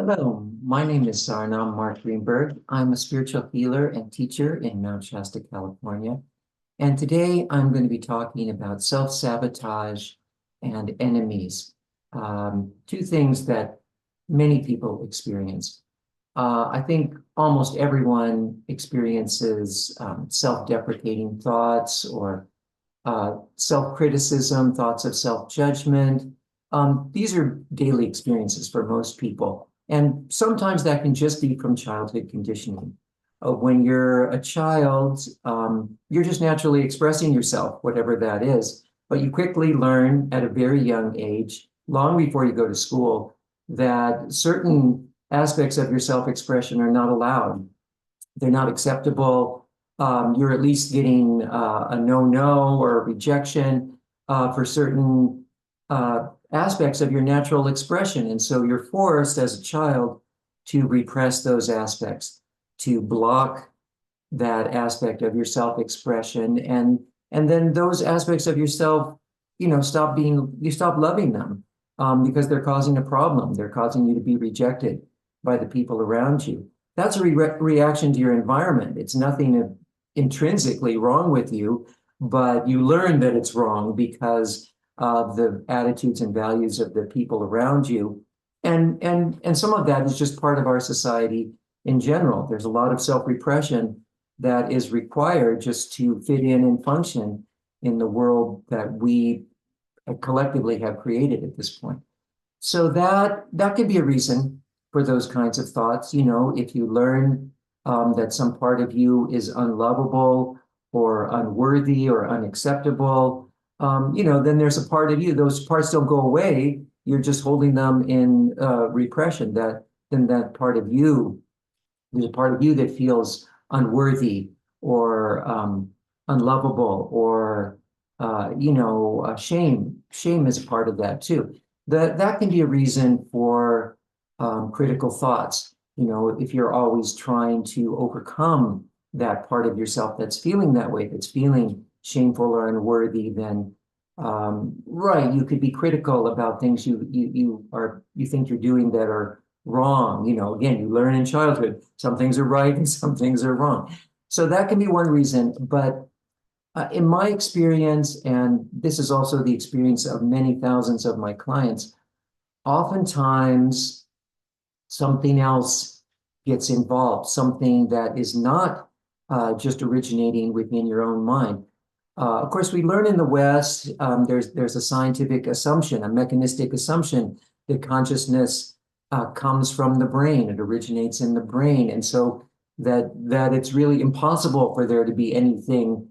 Hello, my name is Sarnam Mark Greenberg. I'm a spiritual healer and teacher in Mount Shasta, California. And today I'm going to be talking about self-sabotage and enemies, two things that many people experience. I think almost everyone experiences self-deprecating thoughts or self-criticism, thoughts of self-judgment. These are daily experiences for most people. And sometimes that can just be from childhood conditioning. When you're a child, you're just naturally expressing yourself, whatever that is. But you quickly learn at a very young age, long before you go to school, that certain aspects of your self-expression are not allowed. They're not acceptable. You're at least getting a no-no or a rejection for certain aspects of your natural expression. And so you're forced as a child to repress those aspects, to block that aspect of your self-expression. And then those aspects of yourself, you stop loving them because they're causing a problem. They're causing you to be rejected by the people around you. That's a reaction to your environment. It's nothing intrinsically wrong with you, but you learn that it's wrong because of the attitudes and values of the people around you. And some of that is just part of our society in general. There's a lot of self-repression that is required just to fit in and function in the world that we collectively have created at this point. So that could be a reason for those kinds of thoughts. If you learn that some part of you is unlovable or unworthy or unacceptable, then there's a part of you. Those parts don't go away. You're just holding them in repression. That part of you, there's a part of you that feels unworthy or unlovable or shame. Shame is a part of that too. That can be a reason for critical thoughts. If you're always trying to overcome that part of yourself that's feeling that way, that's feeling shameful or unworthy, then right, you could be critical about things you think you're doing that are wrong. Again, you learn in childhood, some things are right and some things are wrong. So that can be one reason. But in my experience, and this is also the experience of many thousands of my clients, oftentimes something else gets involved, something that is not just originating within your own mind. Of course, we learn in the West, there's a scientific assumption, a mechanistic assumption that consciousness comes from the brain. It originates in the brain. And so that it's really impossible for there to be anything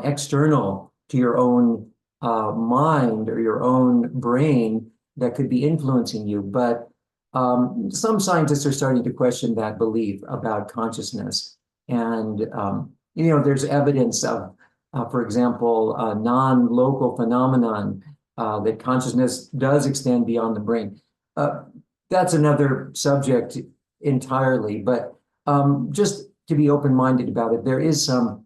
external to your own mind or your own brain that could be influencing you. But some scientists are starting to question that belief about consciousness. And, there's evidence of, for example, a non-local phenomenon that consciousness does extend beyond the brain. That's another subject entirely, but just to be open-minded about it, there is some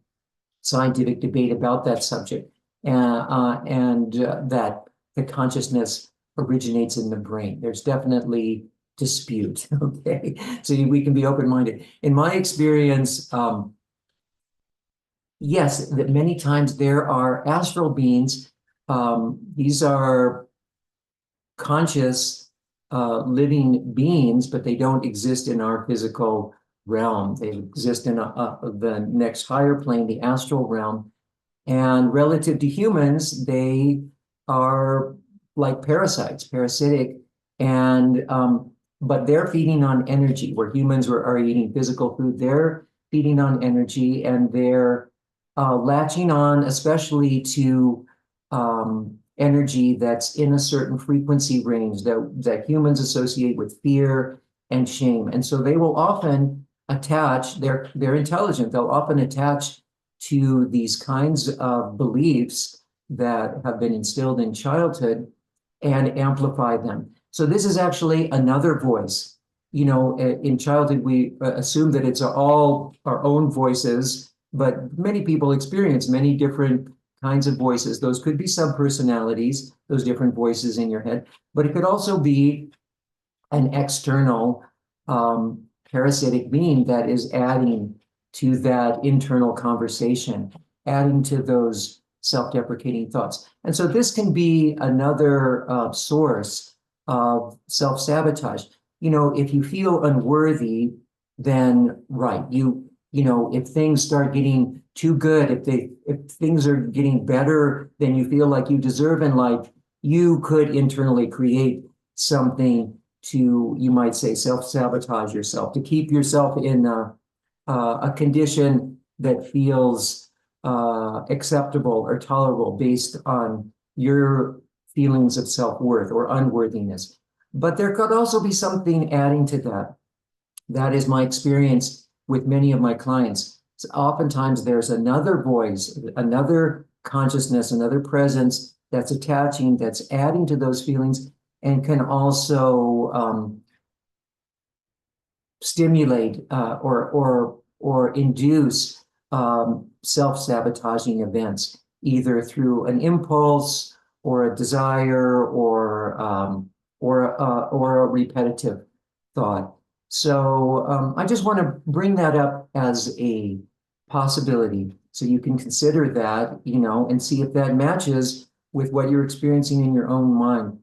scientific debate about that subject, and that the consciousness originates in the brain. There's definitely dispute, okay? So we can be open-minded. In my experience, yes, that many times there are astral beings. These are conscious living beings, but they don't exist in our physical realm. They exist in the next higher plane, the astral realm. And relative to humans, they are like parasites, parasitic, and but they're feeding on energy. Where humans are eating physical food, they're feeding on energy, and they're latching on, especially to energy that's in a certain frequency range that humans associate with fear and shame. And so they will often attach, they're intelligent, they'll often attach to these kinds of beliefs that have been instilled in childhood and amplify them. So this is actually another voice. In childhood, we assume that it's all our own voices, but many people experience many different kinds of voices. Those could be subpersonalities, those different voices in your head, but it could also be an external parasitic being that is adding to that internal conversation, adding to those self-deprecating thoughts. And so this can be another source of self-sabotage. You know, if you feel unworthy, then right, you know, if things start getting too good, if things are getting better than you feel like you deserve in life, you could internally create something to, you might say, self-sabotage yourself, to keep yourself in a condition that feels acceptable or tolerable based on your feelings of self-worth or unworthiness. But there could also be something adding to that. That is my experience with many of my clients. So oftentimes there's another voice, another consciousness, another presence that's attaching, that's adding to those feelings, and can also stimulate or induce self-sabotaging events, either through an impulse or a desire or a repetitive thought. So I just want to bring that up as a possibility, so you can consider that, you know, and see if that matches with what you're experiencing in your own mind.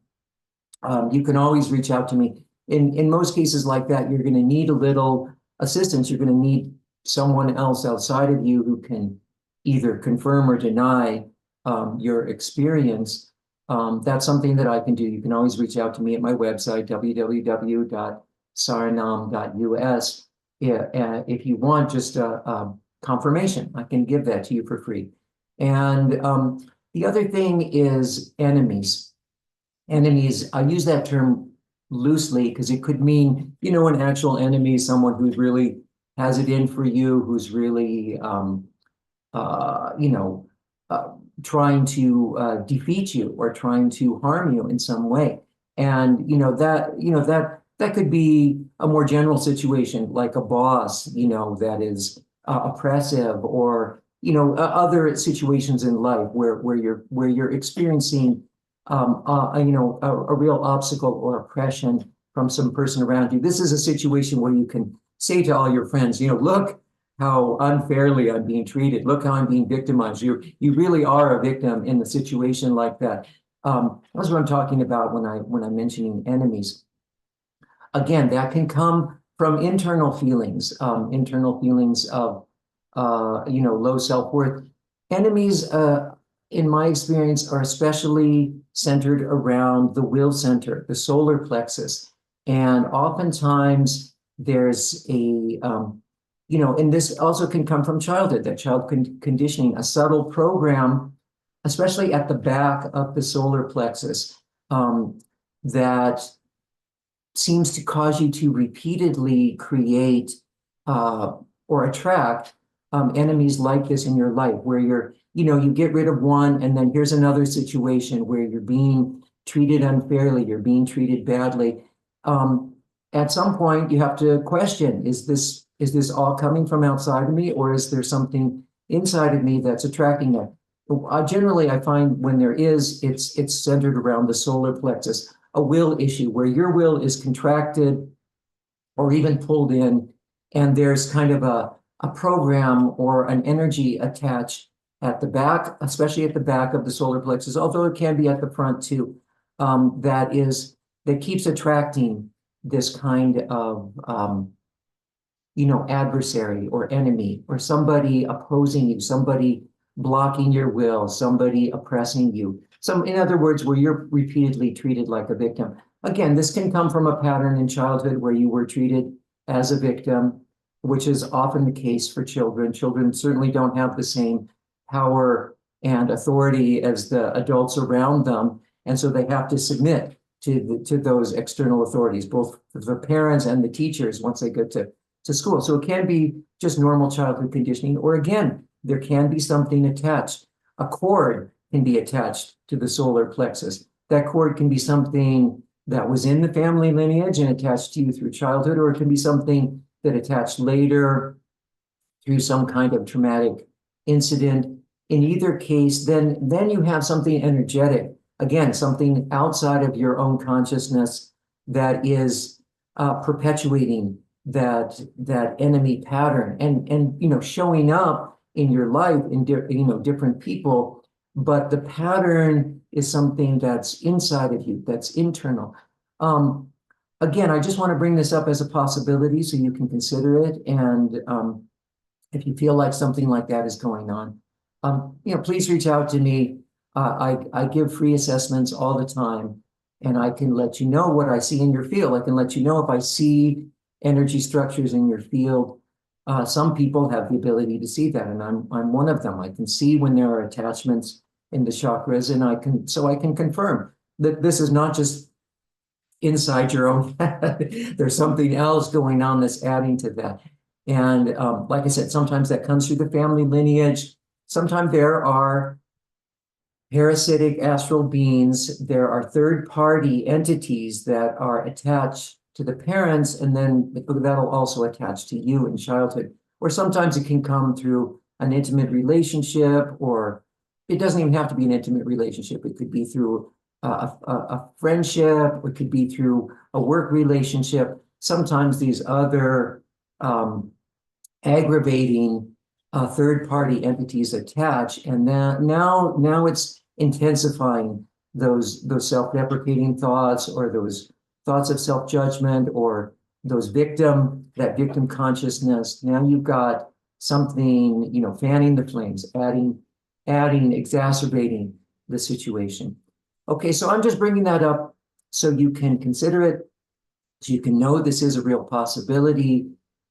You can always reach out to me. In most cases like that, you're going to need a little assistance. You're going to need someone else outside of you who can either confirm or deny your experience. That's something that I can do. You can always reach out to me at my website, www.saranam.us. If you want just a confirmation, I can give that to you for free. And the other thing is enemies. Enemies, I use that term loosely because it could mean, you know, an actual enemy, someone who really has it in for you, who's really, you know, trying to defeat you or trying to harm you in some way. And, that could be a more general situation, like a boss, you know, that is oppressive, or, you know, other situations in life where you're experiencing a real obstacle or oppression from some person around you. This is a situation where you can say to all your friends, you know, look how unfairly I'm being treated. Look how I'm being victimized. You really are a victim in a situation like that. That's what I'm talking about when I'm mentioning enemies. Again, that can come from internal feelings of low self-worth. Enemies, in my experience, are especially centered around the will center, the solar plexus. And oftentimes there's and this also can come from childhood, that child conditioning, a subtle program, especially at the back of the solar plexus, that seems to cause you to repeatedly create or attract enemies like this in your life, where you get rid of one, and then here's another situation where you're being treated unfairly, you're being treated badly. At some point, you have to question, is this all coming from outside of me, or is there something inside of me that's attracting it? Generally, I find when there is, it's centered around the solar plexus, a will issue where your will is contracted or even pulled in, and there's kind of a program or an energy attached at the back, especially at the back of the solar plexus, although it can be at the front too, that keeps attracting this kind of adversary or enemy, or somebody opposing you, somebody blocking your will, somebody oppressing you. In other words, where you're repeatedly treated like a victim. Again, this can come from a pattern in childhood where you were treated as a victim, which is often the case for children. Children certainly don't have the same power and authority as the adults around them, and so they have to submit to those external authorities, both the parents and the teachers once they go to school. So it can be just normal childhood conditioning, or again, there can be something attached. A cord can be attached to the solar plexus. That cord can be something that was in the family lineage and attached to you through childhood, or it can be something that attached later through some kind of traumatic incident. In either case, then you have something energetic, again, something outside of your own consciousness that is perpetuating that enemy pattern and showing up in your life in different people, but the pattern is something that's inside of you, that's internal. Again, I just want to bring this up as a possibility so you can consider it. And if you feel like something like that is going on, please reach out to me. I give free assessments all the time, and I can let you know what I see in your field. I can let you know if I see energy structures in your field. Some people have the ability to see that, and I'm one of them. I can see when there are attachments in the chakras, and I can confirm that this is not just inside your own head. There's something else going on that's adding to that. And like I said, sometimes that comes through the family lineage. Sometimes there are parasitic astral beings. There are third-party entities that are attached to the parents, and then that'll also attach to you in childhood. Or sometimes it can come through an intimate relationship, or it doesn't even have to be an intimate relationship. It could be through a friendship. It could be through a work relationship. Sometimes these other aggravating third-party entities attach, and now it's intensifying those self-deprecating thoughts, or those thoughts of self-judgment, or that victim consciousness. Now you've got something, fanning the flames, exacerbating the situation. Okay, so I'm just bringing that up so you can consider it, so you can know this is a real possibility.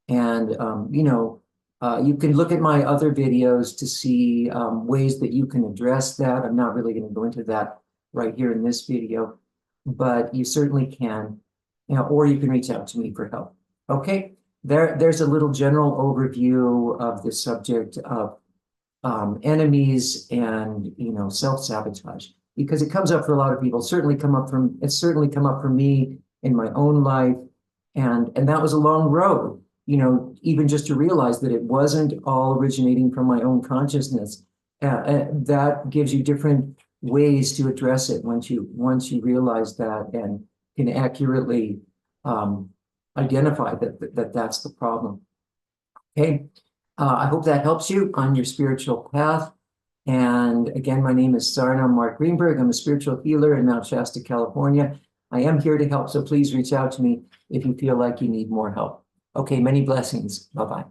And, you can look at my other videos to see ways that you can address that. I'm not really going to go into that right here in this video, but you certainly can, or you can reach out to me for help. Okay, there's a little general overview of the subject of enemies and self-sabotage, because it comes up for a lot of people. It's certainly come up for me in my own life, and that was a long road, even just to realize that it wasn't all originating from my own consciousness. That gives you different ways to address it once you realize that and can accurately identify that that's the problem. Okay, I hope that helps you on your spiritual path. And again, my name is Sarna Mark Greenberg. I'm a spiritual healer in Mount Shasta, California. I am here to help, so please reach out to me if you feel like you need more help. Okay, many blessings. Bye-bye.